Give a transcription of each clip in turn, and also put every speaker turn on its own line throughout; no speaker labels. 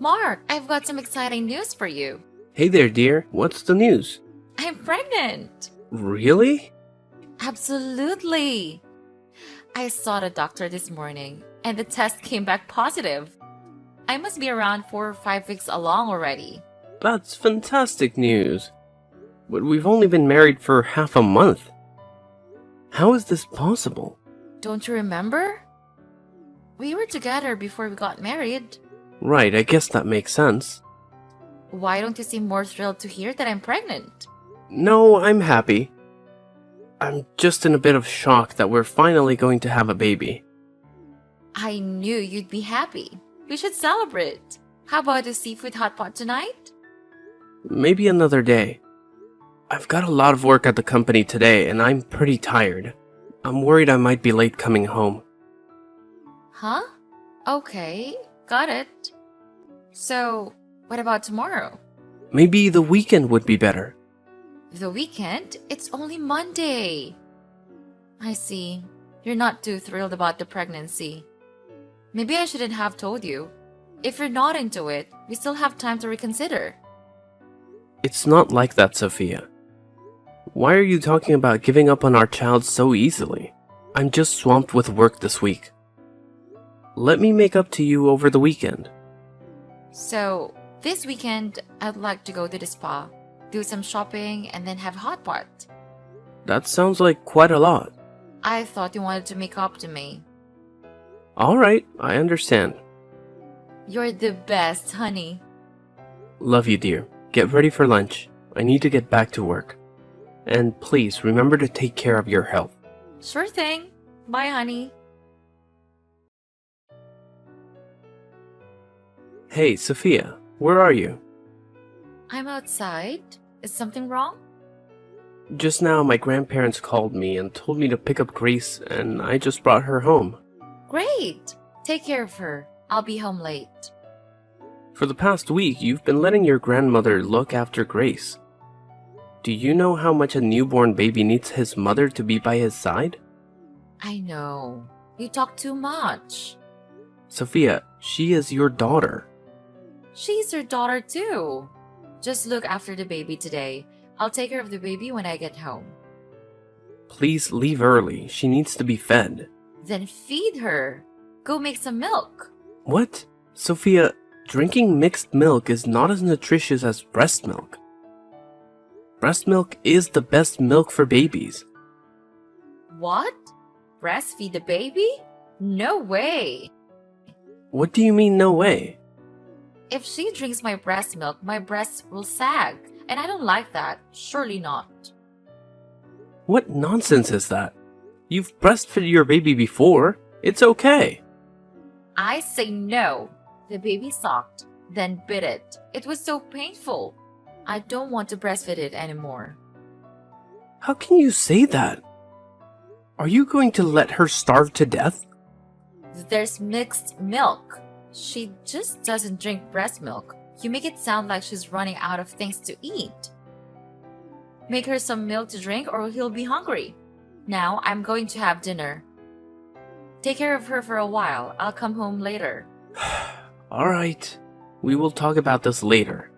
Mark, I've got some exciting news for you.
Hey there, dear. What's the news?
I'm pregnant!
Really?
Absolutely! I saw the doctor this morning, and the test came back positive. I must be around 4 or 5 weeks along already.
That's fantastic news. But we've only been married for half a month. How is this possible?
Don't you remember? We were together before we got married.
Right, I guess that makes sense.
Why don't you seem more thrilled to hear that I'm pregnant?
No, I'm happy. I'm just in a bit of shock that we're finally going to have a baby.
I knew you'd be happy. We should celebrate. How about a seafood hot pot tonight?
Maybe another day. I've got a lot of work at the company today and I'm pretty tired. I'm worried I might be late coming home.
Huh? Okay, got it. So, what about tomorrow?
Maybe the weekend would be better.
The weekend? It's only Monday. I see. You're not too thrilled about the pregnancy. Maybe I shouldn't have told you. If you're not into it, we still have time to reconsider.
It's not like that, Sophia. Why are you talking about giving up on our child so easily? I'm just swamped with work this week. Let me make up to you over the weekend.
So, this weekend, I'd like to go to the spa, do some shopping, and then have a hot pot.
That sounds like quite a lot.
I thought you wanted to make up to me.
Alright, I understand.
You're the best, honey.
Love you, dear. Get ready for lunch. I need to get back to work. And please remember to take care of your health.
Sure thing. Bye, honey.
Hey, Sophia, where are you?
I'm outside. Is something wrong?
Just now, my grandparents called me and told me to pick up Grace, and I just brought her home.
Great. Take care of her. I'll be home late.
For the past week, you've been letting your grandmother look after Grace. Do you know how much a newborn baby needs his mother to be by his side?
I know. You talk too much.
Sophia, she is your daughter.
She's your daughter too. Just look after the baby today. I'll take care of the baby when I get home.
Please leave early. She needs to be fed.
Then feed her. Go make some milk.
What? Sophia, drinking mixed milk is not as nutritious as breast milk. Breast milk is the best milk for babies.
What? Breastfeed the baby? No way.
What do you mean, no way?
If she drinks my breast milk, my breasts will sag. And I don't like that. Surely not.
What nonsense is that? You've breastfed your baby before. It's okay.
I say no. The baby sucked, then bit it. It was so painful. I don't want to breastfeed it anymore.
How can you say that? Are you going to let her starve to death?
There's mixed milk. She just doesn't drink breast milk. You make it sound like she's running out of things to eat. Make her some milk to drink or he'll be hungry. Now I'm going to have dinner. Take care of her for a while. I'll come home later.
Alright, we will talk about this later.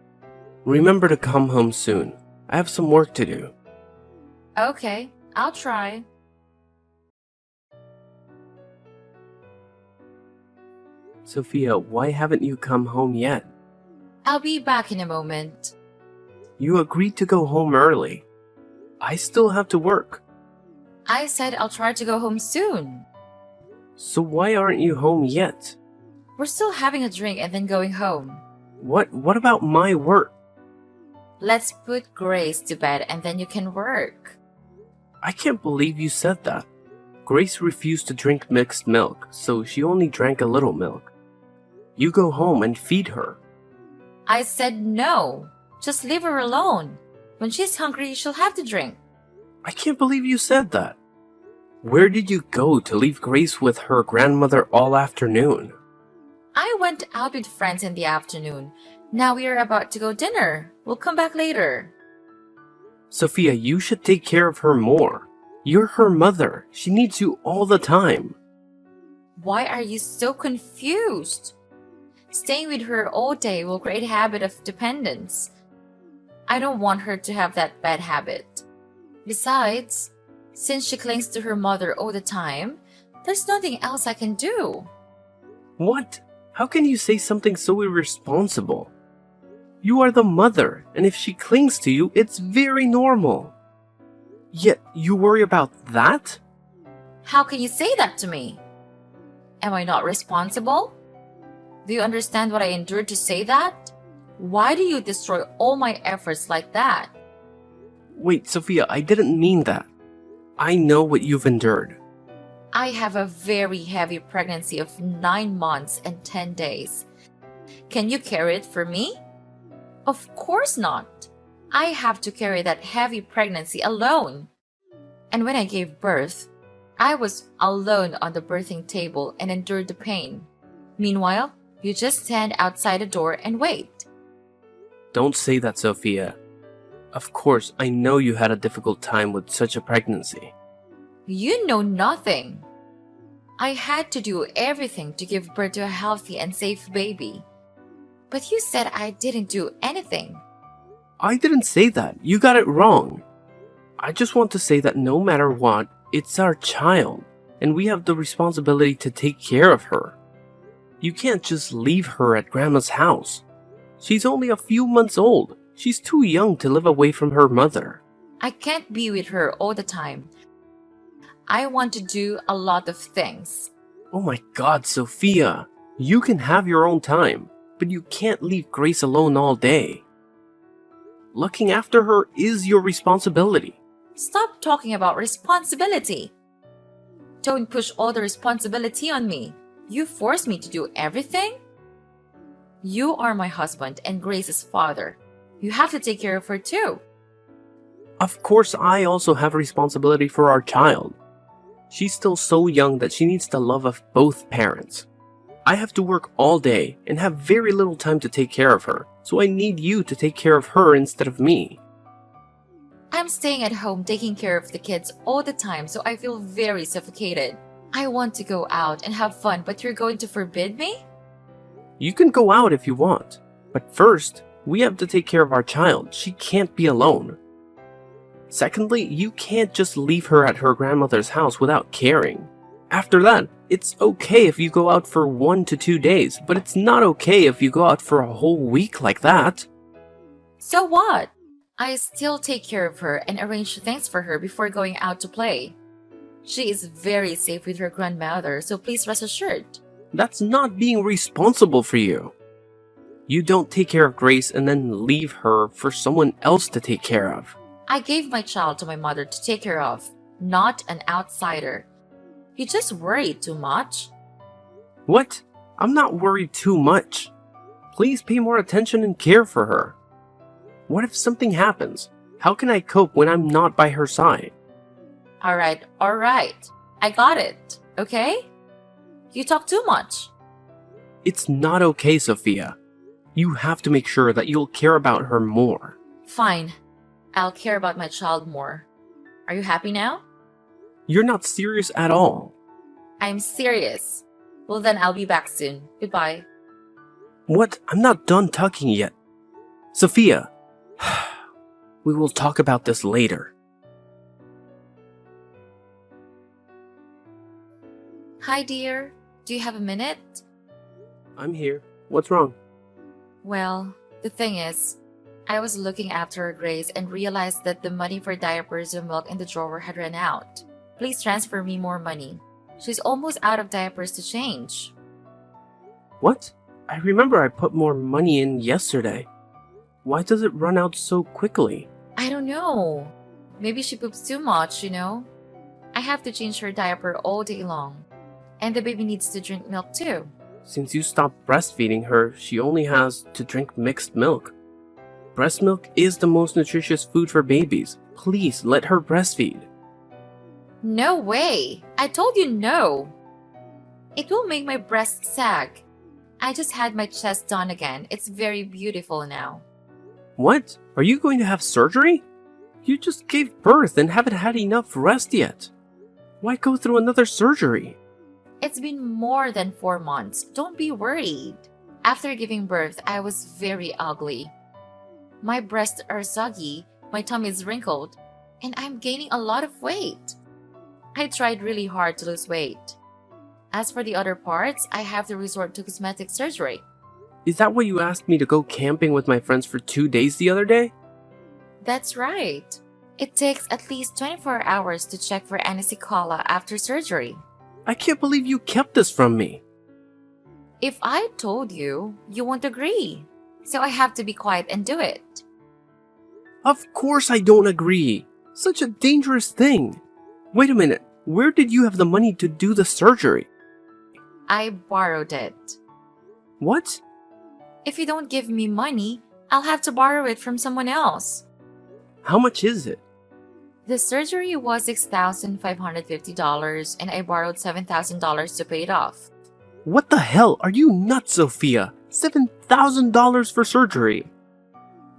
Remember to come home soon. I have some work to do.
Okay, I'll try.
Sophia, why haven't you come home yet?
I'll be back in a moment.
You agreed to go home early. I still have to work.
I said I'll try to go home soon.
So why aren't you home yet?
We're still having a drink and then going home.
What about my work?
Let's put Grace to bed and then you can work.
I can't believe you said that. Grace refused to drink mixed milk, so she only drank a little milk. You go home and feed her.
I said no. Just leave her alone. When she's hungry, she'll have to drink.
I can't believe you said that. Where did you go to leave Grace with her grandmother all afternoon?
I went out with friends in the afternoon. Now we are about to go dinner. We'll come back later.
Sophia, you should take care of her more. You're her mother. She needs you all the time.
Why are you so confused? Staying with her all day will create a habit of dependence. I don't want her to have that bad habit. Besides, since she clings to her mother all the time, there's nothing else I can do.
What? How can you say something so irresponsible? You are the mother, and if she clings to you, it's very normal. Yet you worry about that?
How can you say that to me? Am I not responsible? Do you understand what I endured to say that? Why do you destroy all my efforts like that?
Wait, Sophia, I didn't mean that. I know what you've endured.
I have a very heavy pregnancy of 9 months and 10 days. Can you carry it for me? Of course not. I have to carry that heavy pregnancy alone. And when I gave birth, I was alone on the birthing table and endured the pain. Meanwhile, you just stand outside the door and wait.
Don't say that, Sophia. Of course, I know you had a difficult time with such a pregnancy.
You know nothing. I had to do everything to give birth to a healthy and safe baby. But you said I didn't do anything.
I didn't say that. You got it wrong. I just want to say that no matter what, it's our child, and we have the responsibility to take care of her. You can't just leave her at Grandma's house. She's only a few months old. She's too young to live away from her mother.
I can't be with her all the time. I want to do a lot of things.
Oh my God, Sophia. You can have your own time, but you can't leave Grace alone all day. Looking after her is your responsibility.
Stop talking about responsibility. Don't push all the responsibility on me. You force me to do everything? You are my husband and Grace's father. You have to take care of her too.
Of course, I also have a responsibility for our child. She's still so young that she needs the love of both parents. I have to work all day and have very little time to take care of her, so I need you to take care of her instead of me.
I'm staying at home taking care of the kids all the time, so I feel very suffocated. I want to go out and have fun, but you're going to forbid me?
You can go out if you want, but first, we have to take care of our child. She can't be alone. Secondly, you can't just leave her at her grandmother's house without caring. After that, it's okay if you go out for 1 to 2 days, but it's not okay if you go out for a whole week like that.
So what? I still take care of her and arrange things for her before going out to play. She is very safe with her grandmother, so please rest assured.
That's not being responsible for you. You don't take care of Grace and then leave her for someone else to take care of.
I gave my child to my mother to take care of, not an outsider. You just worry too much.
What? I'm not worried too much. Please pay more attention and care for her. What if something happens? How can I cope when I'm not by her side?
Alright. I got it, okay? You talk too much.
It's not okay, Sophia. You have to make sure that you'll care about her more.
Fine. I'll care about my child more. Are you happy now?
You're not serious at all.
I'm serious. Well then, I'll be back soon. Goodbye.
What? I'm not done talking yet. Sophia, we will talk about this later.
Hi dear, do you have a minute?
I'm here. What's wrong?
Well, the thing is, I was looking after Grace and realized that the money for diapers and milk in the drawer had run out. Please transfer me more money. She's almost out of diapers to change.
What? I remember I put more money in yesterday. Why does it run out so quickly?
I don't know. Maybe she poops too much, you know? I have to change her diaper all day long. And the baby needs to drink milk too.
Since you stopped breastfeeding her, she only has to drink mixed milk. Breast milk is the most nutritious food for babies. Please let her breastfeed.
No way! I told you no! It will make my breasts sag. I just had my chest done again. It's very beautiful now.
What? Are you going to have surgery? You just gave birth and haven't had enough rest yet. Why go through another surgery?
It's been more than 4 months. Don't be worried. After giving birth, I was very ugly. My breasts are soggy, my tummy is wrinkled, and I'm gaining a lot of weight. I tried really hard to lose weight. As for the other parts, I have to resort to cosmetic surgery.
Is that why you asked me to go camping with my friends for 2 days the other day?
That's right. It takes at least 24 hours to check for any sequela after surgery.
I can't believe you kept this from me.
If I told you, you won't agree. So I have to be quiet and do it.
Of course I don't agree. Such a dangerous thing. Wait a minute, where did you have the money to do the surgery?
I borrowed it.
What?
If you don't give me money, I'll have to borrow it from someone else.
How much is it?
The surgery was $6,550 and I borrowed $7,000 to pay it off.
What the hell? Are you nuts, Sophia? $7,000 for surgery.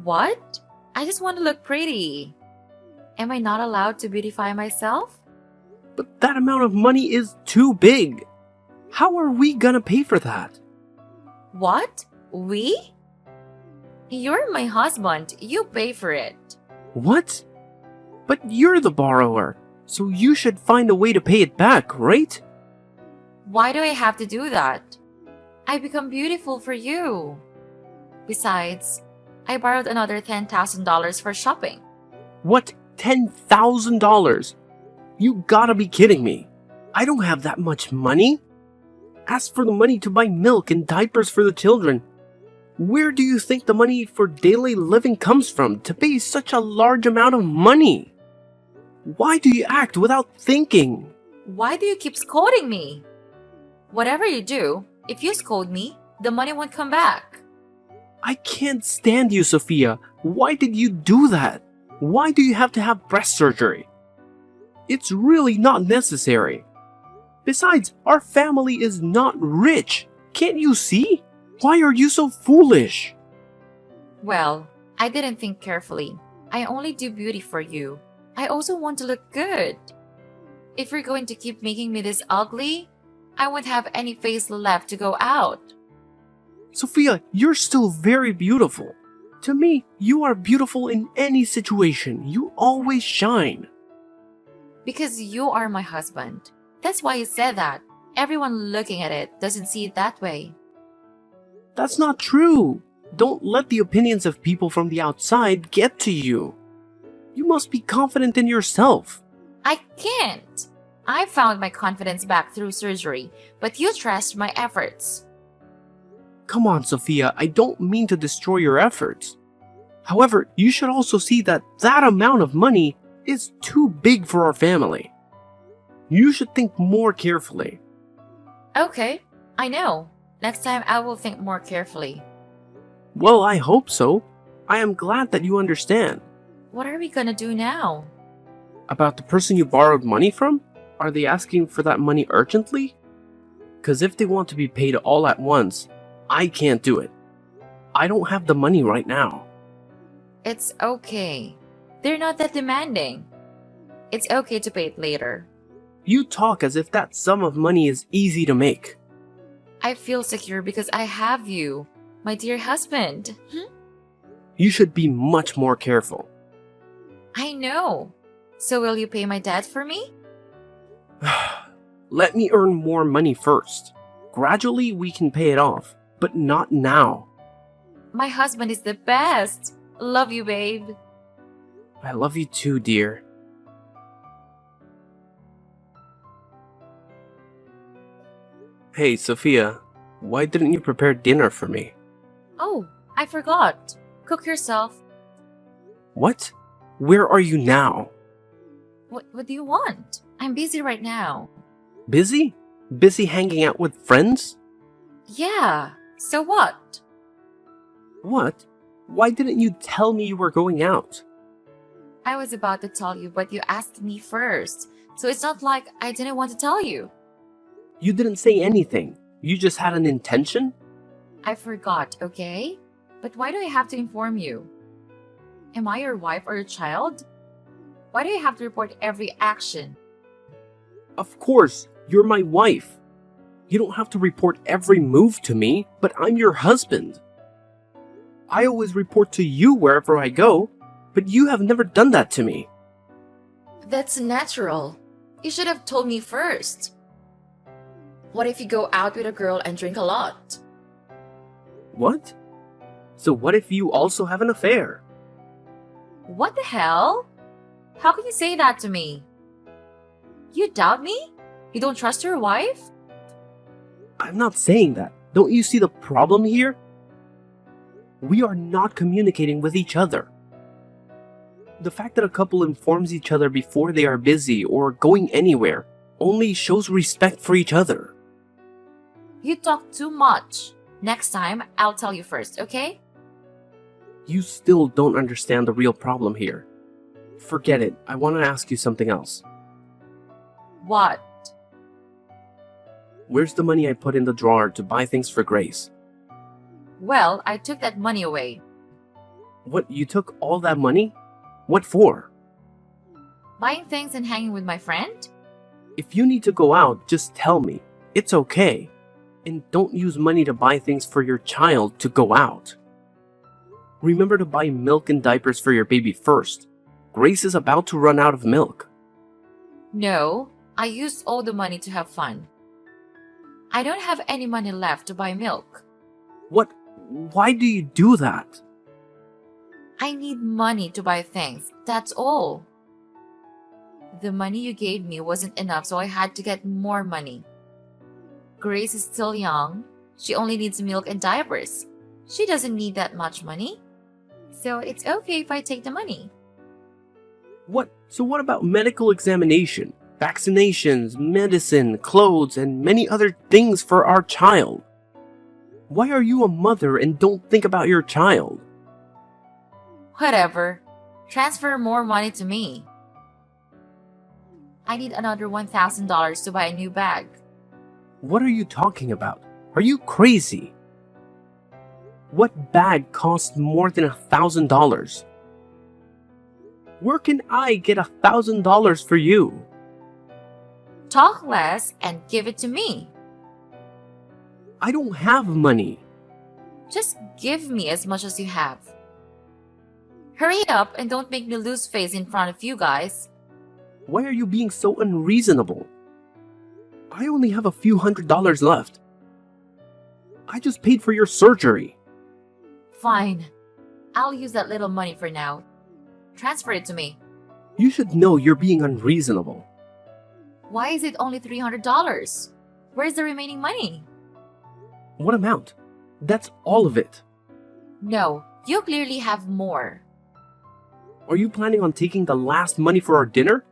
What? I just want to look pretty. Am I not allowed to beautify myself?
But that amount of money is too big. How are we gonna pay for that?
What? We? You're my husband. You pay for it.
What? But you're the borrower, so you should find a way to pay it back, right?
Why do I have to do that? I become beautiful for you. Besides, I borrowed another $10,000 for shopping.
What? $10,000? You gotta be kidding me. I don't have that much money. As for the money to buy milk and diapers for the children, where do you think the money for daily living comes from to pay such a large amount of money? Why do you act without thinking?
Why do you keep scolding me? Whatever you do, if you scold me, the money won't come back.
I can't stand you, Sophia. Why did you do that? Why do you have to have breast surgery? It's really not necessary. Besides, our family is not rich. Can't you see? Why are you so foolish?
Well, I didn't think carefully. I only do beauty for you. I also want to look good. If you're going to keep making me this ugly, I won't have any face left to go out.
Sophia, you're still very beautiful. To me, you are beautiful in any situation. You always shine.
Because you are my husband. That's why you said that. Everyone looking at it doesn't see it that way.
That's not true. Don't let the opinions of people from the outside get to you. You must be confident in yourself.
I can't. I found my confidence back through surgery, but you trashed my efforts.
Come on, Sophia, I don't mean to destroy your efforts. However, you should also see that that amount of money is too big for our family. You should think more carefully.
Okay, I know. Next time I will think more carefully.
Well, I hope so. I am glad that you understand.
What are we gonna do now?
About the person you borrowed money from? Are they asking for that money urgently? Because if they want to be paid all at once, I can't do it. I don't have the money right now.
It's okay. They're not that demanding. It's okay to pay it later.
You talk as if that sum of money is easy to make.
I feel secure because I have you, my dear husband.
You should be much more careful.
I know. So will you pay my debt for me?
Let me earn more money first. Gradually we can pay it off, but not now.
My husband is the best. Love you, babe.
I love you too, dear. Hey, Sophia, why didn't you prepare dinner for me?
Oh, I forgot. Cook yourself.
What? Where are you now?
What do you want? I'm busy right now.
Busy? Busy hanging out with friends?
Yeah, so what?
What? Why didn't you tell me you were going out?
I was about to tell you, but you asked me first. So it's not like I didn't want to tell you.
You didn't say anything. You just had an intention?
I forgot, okay? But why do I have to inform you? Am I your wife or your child? Why do I have to report every action?
Of course, you're my wife. You don't have to report every move to me, but I'm your husband. I always report to you wherever I go, but you have never done that to me.
That's natural. You should have told me first. What if you go out with a girl and drink a lot?
What? So what if you also have an affair?
What the hell? How can you say that to me? You doubt me? You don't trust your wife?
I'm not saying that. Don't you see the problem here? We are not communicating with each other. The fact that a couple informs each other before they are busy or going anywhere only shows respect for each other.
You talk too much. Next time, I'll tell you first, okay?
You still don't understand the real problem here. Forget it. I want to ask you something else.
What?
Where's the money I put in the drawer to buy things for Grace?
Well, I took that money away.
What, you took all that money? What for?
Buying things and hanging with my friend?
If you need to go out, just tell me. It's okay. And don't use money to buy things for your child to go out. Remember to buy milk and diapers for your baby first. Grace is about to run out of milk.
No, I used all the money to have fun. I don't have any money left to buy milk.
What? Why do you do that?
I need money to buy things, that's all. The money you gave me wasn't enough, so I had to get more money. Grace is still young. She only needs milk and diapers. She doesn't need that much money. So it's okay if I take the money.
What? So what about medical examination, vaccinations, medicine, clothes, and many other things for our child? Why are you a mother and don't think about your child?
Whatever. Transfer more money to me. I need another $1,000 to buy a new bag.
What are you talking about? Are you crazy? What bag costs more than $1,000? Where can I get $1,000 for you?
Talk less and give it to me.
I don't have money.
Just give me as much as you have. Hurry up and don't make me lose face in front of you guys.
Why are you being so unreasonable? I only have a few $100s left. I just paid for your surgery.
Fine. I'll use that little money for now. Transfer it to me.
You should know you're being unreasonable.
Why is it only $300? Where's the remaining money?
What amount? That's all of it.
No, you clearly have more.
Are you planning on taking the last money for our dinner?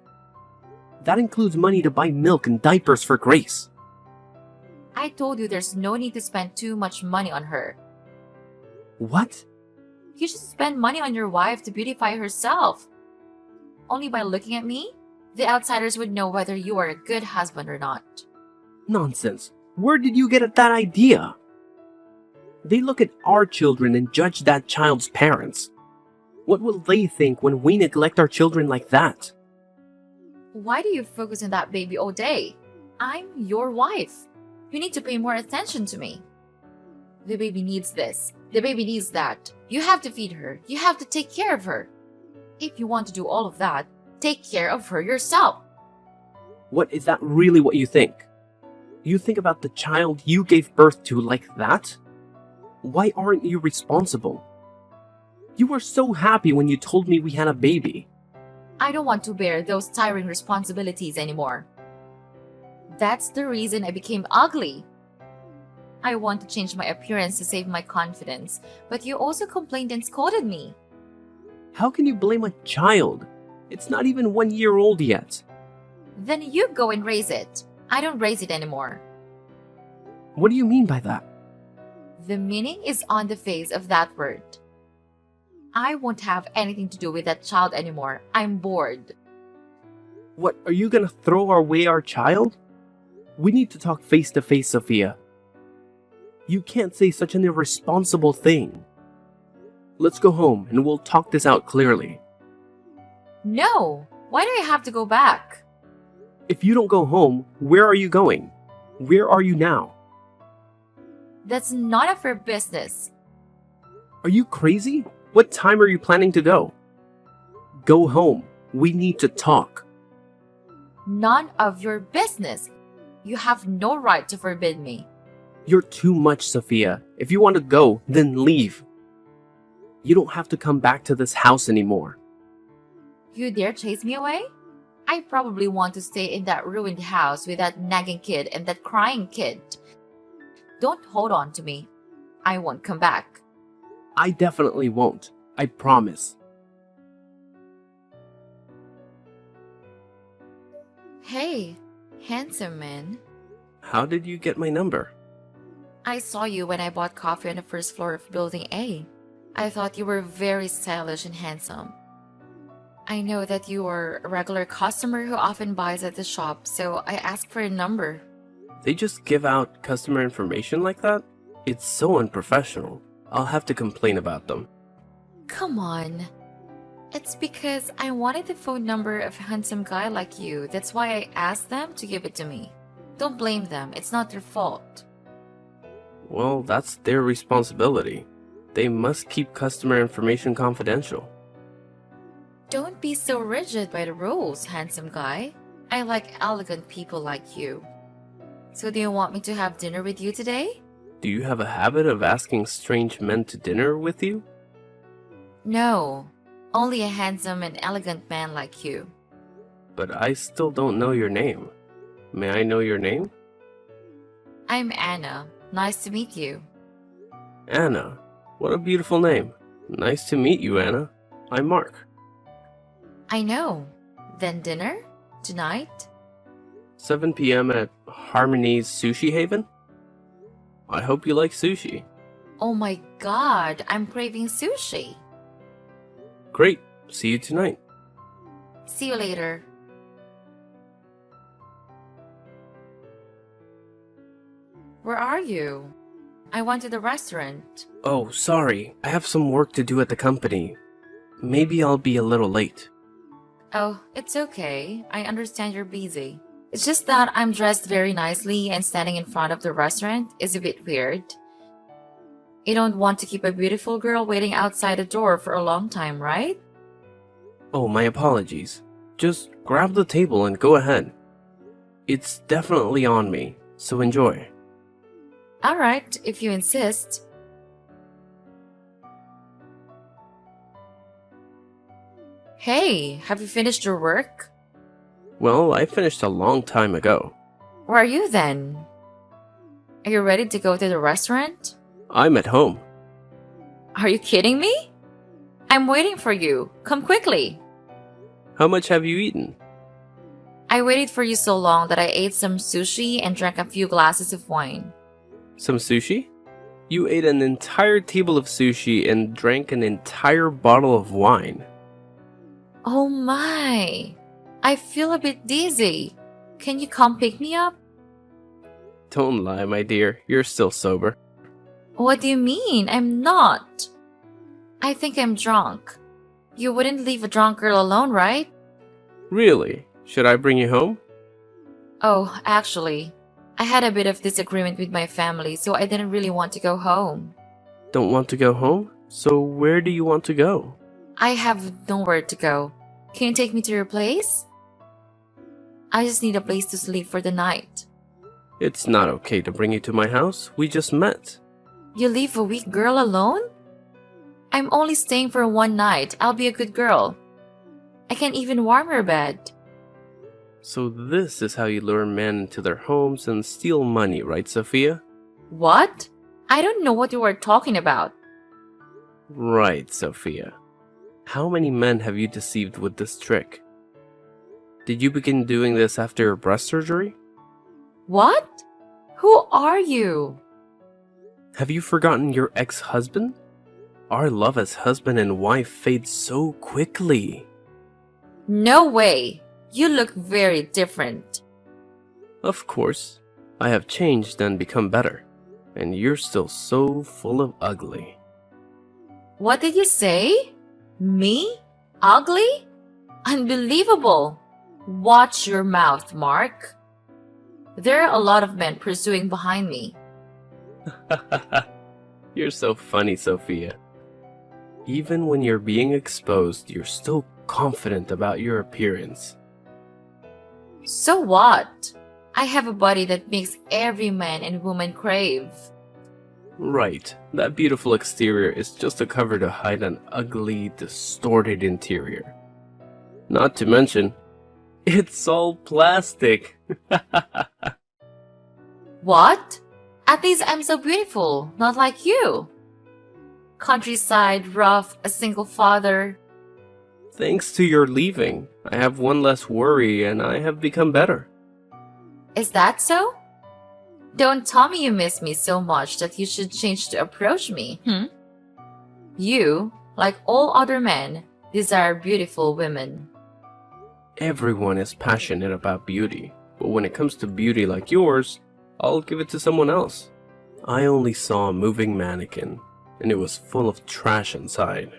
That includes money to buy milk and diapers for Grace.
I told you there's no need to spend too much money on her.
What?
You should spend money on your wife to beautify herself. Only by looking at me, the outsiders would know whether you are a good husband or not.
Nonsense. Where did you get that idea? They look at our children and judge that child's parents. What will they think when we neglect our children like that?
Why do you focus on that baby all day? I'm your wife. You need to pay more attention to me. The baby needs this. The baby needs that. You have to feed her. You have to take care of her. If you want to do all of that, take care of her yourself.
What, is that really what you think? You think about the child you gave birth to like that? Why aren't you responsible? You were so happy when you told me we had a baby.
I don't want to bear those tiring responsibilities anymore. That's the reason I became ugly. I want to change my appearance to save my confidence, but you also complained and scolded me.
How can you blame a child? It's not even 1 year old yet.
Then you go and raise it. I don't raise it anymore.
What do you mean by that?
The meaning is on the face of that word. I won't have anything to do with that child anymore. I'm bored.
What, are you gonna throw away our child? We need to talk face to face, Sophia. You can't say such an irresponsible thing. Let's go home and we'll talk this out clearly.
No! Why do I have to go back?
If you don't go home, where are you going? Where are you now?
That's none of your business.
Are you crazy? What time are you planning to go? Go home. We need to talk.
None of your business. You have no right to forbid me.
You're too much, Sophia. If you want to go, then leave. You don't have to come back to this house anymore.
You dare chase me away? I probably want to stay in that ruined house with that nagging kid and that crying kid. Don't hold on to me. I won't come back.
I definitely won't. I promise.
Hey, handsome man.
How did you get my number?
I saw you when I bought coffee on the first floor of Building A. I thought you were very stylish and handsome. I know that you are a regular customer who often buys at the shop, so I asked for a number.
They just give out customer information like that? It's so unprofessional. I'll have to complain about them.
Come on. It's because I wanted the phone number of a handsome guy like you. That's why I asked them to give it to me. Don't blame them. It's not their fault.
Well, that's their responsibility. They must keep customer information confidential.
Don't be so rigid by the rules, handsome guy. I like elegant people like you. So do you want me to have dinner with you today?
Do you have a habit of asking strange men to dinner with you?
No, only a handsome and elegant man like you.
But I still don't know your name. May I know your name?
I'm Anna. Nice to meet you.
Anna. What a beautiful name. Nice to meet you, Anna. I'm Mark.
I know. Then dinner? Tonight?
7 p.m. at Harmony's Sushi Haven? I hope you like sushi.
Oh my god, I'm craving sushi.
Great. See you tonight.
See you later. Where are you? I went to the restaurant.
Oh, sorry. I have some work to do at the company. Maybe I'll be a little late.
Oh, it's okay. I understand you're busy. It's just that I'm dressed very nicely and standing in front of the restaurant is a bit weird. You don't want to keep a beautiful girl waiting outside the door for a long time, right?
Oh, my apologies. Just grab the table and go ahead. It's definitely on me, so enjoy.
Alright, if you insist. Hey, have you finished your work?
Well, I finished a long time ago.
Where are you then? Are you ready to go to the restaurant?
I'm at home.
Are you kidding me? I'm waiting for you. Come quickly.
How much have you eaten?
I waited for you so long that I ate some sushi and drank a few glasses of wine.
Some sushi? You ate an entire table of sushi and drank an entire bottle of wine.
Oh my! I feel a bit dizzy. Can you come pick me up?
Don't lie, my dear. You're still sober.
What do you mean? I'm not. I think I'm drunk. You wouldn't leave a drunk girl alone, right?
Really? Should I bring you home?
Oh, actually, I had a bit of disagreement with my family, so I didn't really want to go home.
Don't want to go home? So where do you want to go?
I have nowhere to go. Can you take me to your place? I just need a place to sleep for the night.
It's not okay to bring you to my house. We just met.
You leave a weak girl alone? I'm only staying for one night. I'll be a good girl. I can even warm her bed.
So this is how you lure men into their homes and steal money, right, Sophia?
What? I don't know what you are talking about.
Right, Sophia. How many men have you deceived with this trick? Did you begin doing this after your breast surgery?
What? Who are you?
Have you forgotten your ex-husband? Our love as husband and wife fades so quickly.
No way. You look very different.
Of course. I have changed and become better. And you're still so full of ugly.
What did you say? Me? Ugly? Unbelievable. Watch your mouth, Mark. There are a lot of men pursuing behind me.
You're so funny, Sophia. Even when you're being exposed, you're still confident about your appearance.
So what? I have a body that makes every man and woman crave.
Right, that beautiful exterior is just a cover to hide an ugly, distorted interior. Not to mention, it's all plastic.
What? At least I'm so beautiful, not like you. Countryside, rough, a single father.
Thanks to your leaving, I have one less worry and I have become better.
Is that so? Don't tell me you miss me so much that you should change to approach me. You, like all other men, desire beautiful women.
Everyone is passionate about beauty, but when it comes to beauty like yours, I'll give it to someone else. I only saw a moving mannequin, and it was full of trash inside.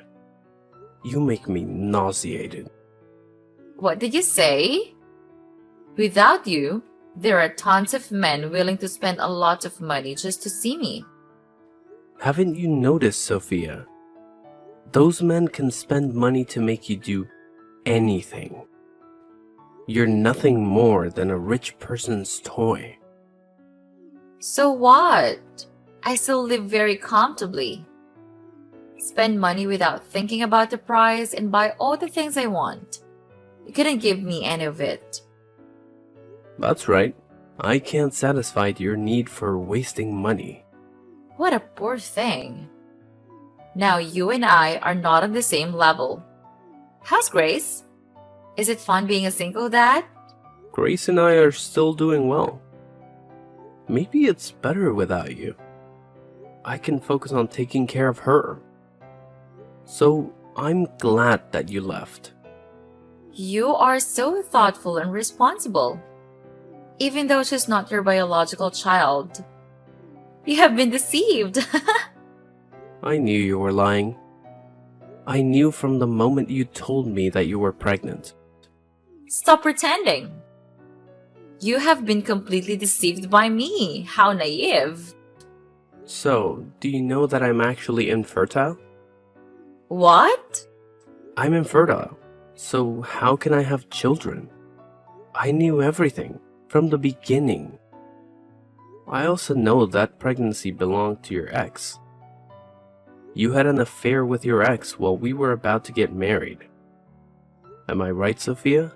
You make me nauseated.
What did you say? Without you, there are tons of men willing to spend a lot of money just to see me.
Haven't you noticed, Sophia? Those men can spend money to make you do anything. You're nothing more than a rich person's toy.
So what? I still live very comfortably. Spend money without thinking about the price and buy all the things I want. You couldn't give me any of it.
That's right. I can't satisfy your need for wasting money.
What a poor thing. Now you and I are not on the same level. How's Grace? Is it fun being a single dad?
Grace and I are still doing well. Maybe it's better without you. I can focus on taking care of her. So I'm glad that you left.
You are so thoughtful and responsible. Even though she's not your biological child. You have been deceived.
I knew you were lying. I knew from the moment you told me that you were pregnant.
Stop pretending. You have been completely deceived by me. How naive.
So, do you know that I'm actually infertile?
What?
I'm infertile. So how can I have children? I knew everything from the beginning. I also know that pregnancy belonged to your ex. You had an affair with your ex while we were about to get married. Am I right, Sophia?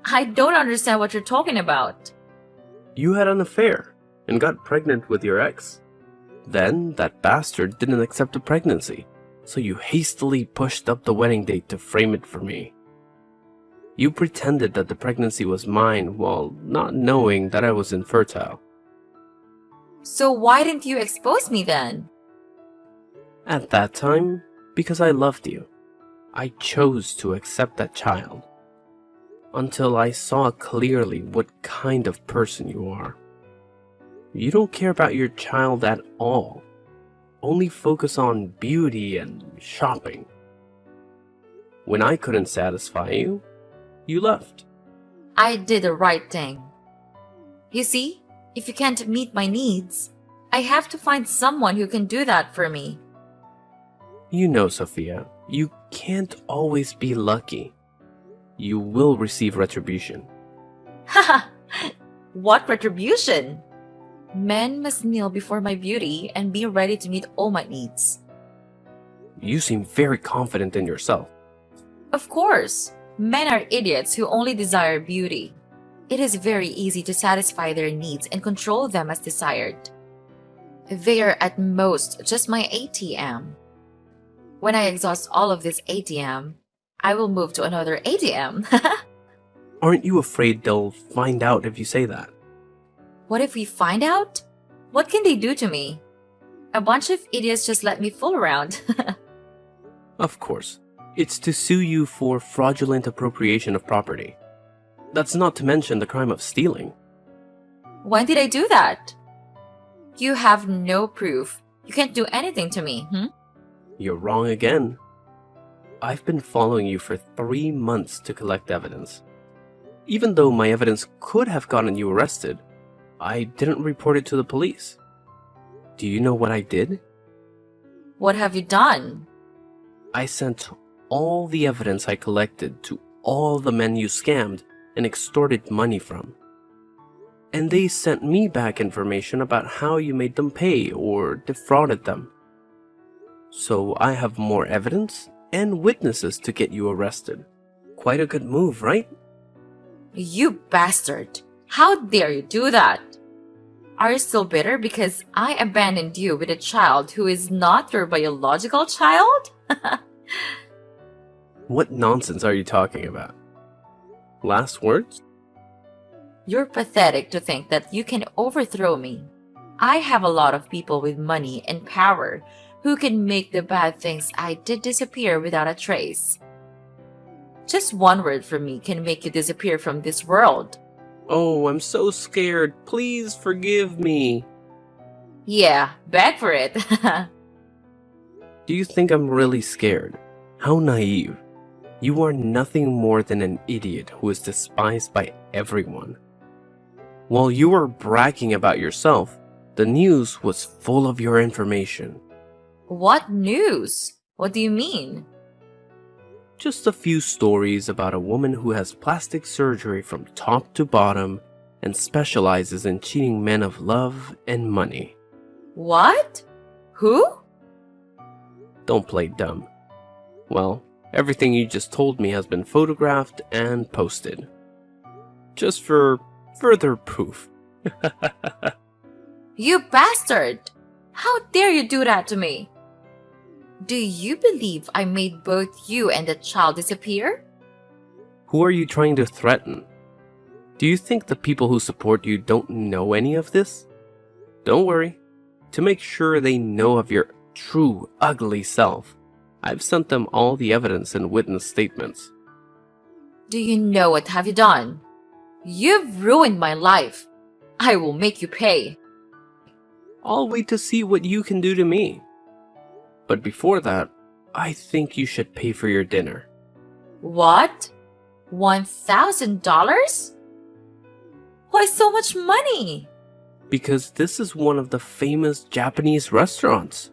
I don't understand what you're talking about.
You had an affair and got pregnant with your ex. Then that bastard didn't accept the pregnancy, so you hastily pushed up the wedding date to frame it for me. You pretended that the pregnancy was mine while not knowing that I was infertile.
So why didn't you expose me then?
At that time, because I loved you, I chose to accept that child. Until I saw clearly what kind of person you are. You don't care about your child at all. Only focus on beauty and shopping. When I couldn't satisfy you, you left.
I did the right thing. You see, if you can't meet my needs, I have to find someone who can do that for me.
You know, Sophia, you can't always be lucky. You will receive retribution.
Haha! What retribution? Men must kneel before my beauty and be ready to meet all my needs.
You seem very confident in yourself.
Of course, men are idiots who only desire beauty. It is very easy to satisfy their needs and control them as desired. They are at most just my ATM. When I exhaust all of this ATM, I will move to another ATM.
Aren't you afraid they'll find out if you say that?
What if we find out? What can they do to me? A bunch of idiots just let me fool around.
Of course. It's to sue you for fraudulent appropriation of property. That's not to mention the crime of stealing.
When did I do that? You have no proof. You can't do anything to me,
You're wrong again. I've been following you for 3 months to collect evidence. Even though my evidence could have gotten you arrested, I didn't report it to the police. Do you know what I did?
What have you done?
I sent all the evidence I collected to all the men you scammed and extorted money from. And they sent me back information about how you made them pay or defrauded them. So I have more evidence and witnesses to get you arrested. Quite a good move, right?
You bastard! How dare you do that? Are you still bitter because I abandoned you with a child who is not your biological child?
What nonsense are you talking about? Last words?
You're pathetic to think that you can overthrow me. I have a lot of people with money and power who can make the bad things I did disappear without a trace. Just one word from me can make you disappear from this world.
Oh, I'm so scared. Please forgive me.
Yeah, beg for it.
Do you think I'm really scared? How naive. You are nothing more than an idiot who is despised by everyone. While you were bragging about yourself, the news was full of your information.
What news? What do you mean?
Just a few stories about a woman who has plastic surgery from top to bottom and specializes in cheating men of love and money.
What? Who?
Don't play dumb. Well, everything you just told me has been photographed and posted. Just for further proof.
You bastard! How dare you do that to me? Do you believe I made both you and the child disappear?
Who are you trying to threaten? Do you think the people who support you don't know any of this? Don't worry. To make sure they know of your true ugly self, I've sent them all the evidence and witness statements.
Do you know what have you done? You've ruined my life. I will make you pay.
I'll wait to see what you can do to me. But before that, I think you should pay for your dinner.
What? $1,000? Why so much money?
Because this is one of the famous Japanese restaurants.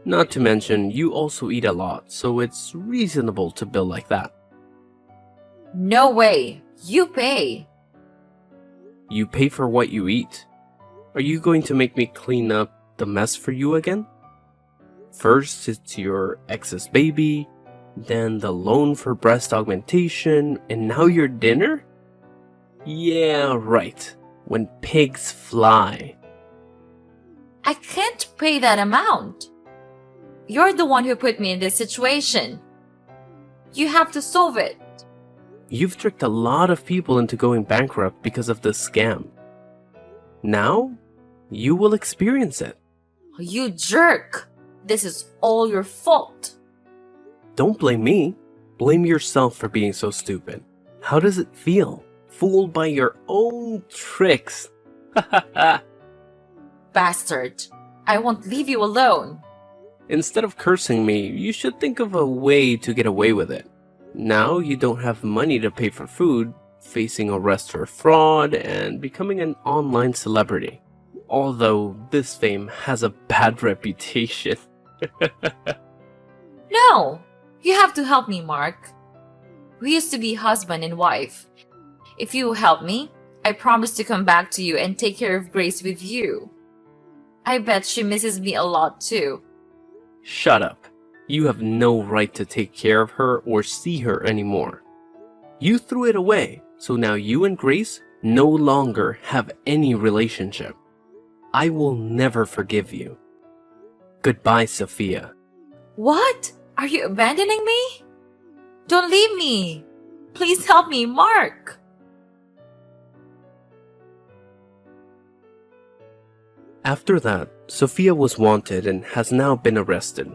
Not to mention, you also eat a lot, so it's reasonable to bill like that.
No way. You pay.
You pay for what you eat. Are you going to make me clean up the mess for you again? First, it's your ex's baby, then the loan for breast augmentation, and now your dinner? Yeah, right. When pigs fly.
I can't pay that amount. You're the one who put me in this situation. You have to solve it.
You've tricked a lot of people into going bankrupt because of this scam. Now, you will experience it.
You jerk. This is all your fault.
Don't blame me. Blame yourself for being so stupid. How does it feel? Fooled by your own tricks.
Bastard. I won't leave you alone.
Instead of cursing me, you should think of a way to get away with it. Now you don't have money to pay for food, facing arrest for fraud, and becoming an online celebrity. Although this fame has a bad reputation.
No, you have to help me, Mark. We used to be husband and wife. If you help me, I promise to come back to you and take care of Grace with you. I bet she misses me a lot too.
Shut up. You have no right to take care of her or see her anymore. You threw it away, so now you and Grace no longer have any relationship. I will never forgive you. Goodbye, Sophia.
What? Are you abandoning me? Don't leave me. Please help me, Mark.
After that, Sophia was wanted and has now been arrested.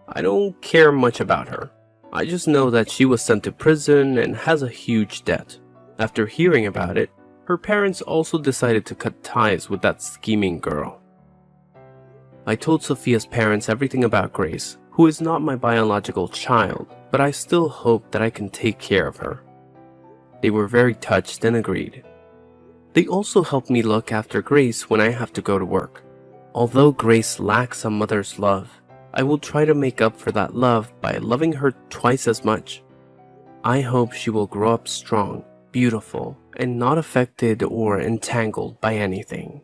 I don't care much about her. I just know that she was sent to prison and has a huge debt. After hearing about it, her parents also decided to cut ties with that scheming girl. I told Sophia's parents everything about Grace, who is not my biological child, but I still hope that I can take care of her. They were very touched and agreed. They also help me look after Grace when I have to go to work. Although Grace lacks a mother's love, I will try to make up for that love by loving her twice as much. I hope she will grow up strong, beautiful, and not affected or entangled by anything.